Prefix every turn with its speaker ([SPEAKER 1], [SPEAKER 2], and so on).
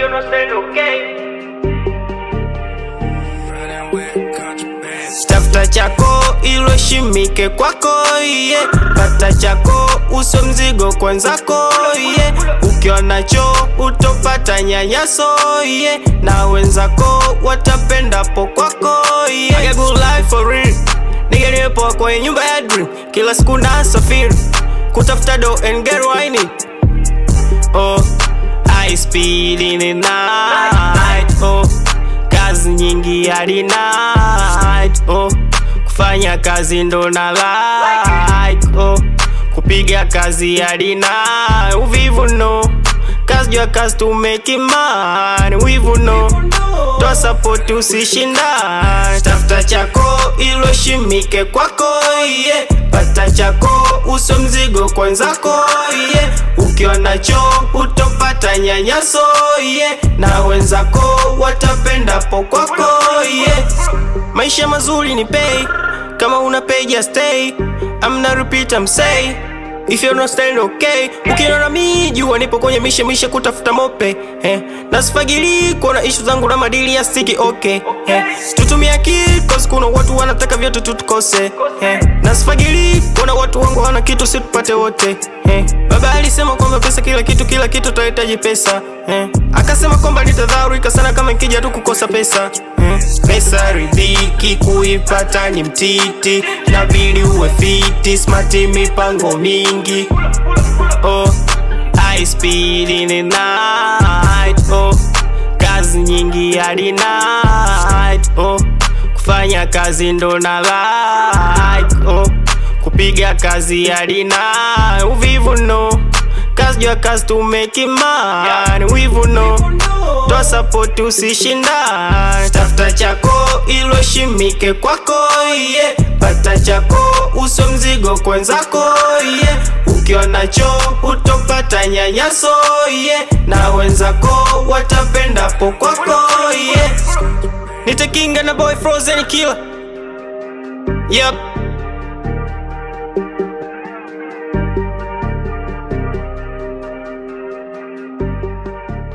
[SPEAKER 1] you're not staying okay. Tafuta chako ilo shimike kwako, yeah. Pata chako uso mzigo kwanzako, yeah. Ukiwa nacho utopata nyanyaso, yeah. Na wenzako watapenda po kwako, yeah. I got good life for real. Nigga nipo kwa nyumba ya dream. Kila siku nasafiri kutafuta do and get what I need. Oh, I speed in the night. Oh, kazi nyingi hadi night. Oh, kufanya kazi ndo na like. Oh, kupiga kazi hadi night. Uvivu no, kazi jua kazi to make it money. Uvivu no, toa support usishindane. Tafuta chako ilo shimike kwako, yeah. Pata chako uso mzigo kwanzako, yeah. Ukiwa nacho utopata nyanyaso, yeah. Na wenzako watapenda po kwako, yeah. Maisha mazuri ni pay, kama una pay just stay. I'm not repeat, I'm say if you're not staying okay. Ukiona mimi jua nipo kwenye mishe kutafuta mope, nasifagili kuona issue zangu na madili ya stiki, okay, tutumia akili cause kuna watu wanataka vyote tutukose, nasifagili kuona watu wangu wana kitu si tupate wote, baba alisema kwamba pesa kila kitu tutahitaji pesa, akasema kwamba nitadharika sana kama nikija tu kukosa pesa, pesa ridhiki kuipata ni mtiti, nabidi uwe fiti smart mipango mingi. Oh, I speed in the night. Oh, kazi nyingi hadi night. Oh, kufanya kazi ndo na like. Oh, kupiga kazi hadi night. Uvivu no, kazi jua kazi to make it money. Uvivu no, toa support usishindane. Tafuta chako ilo shimike kwako, yeah. Pata chako uso mzigo kwanzako, yeah. Ukiwa nacho utopata nyanyaso, yeah. Na wenzako watapenda po kwako, yeah. Nitakinga na boy frozen killer. Yep.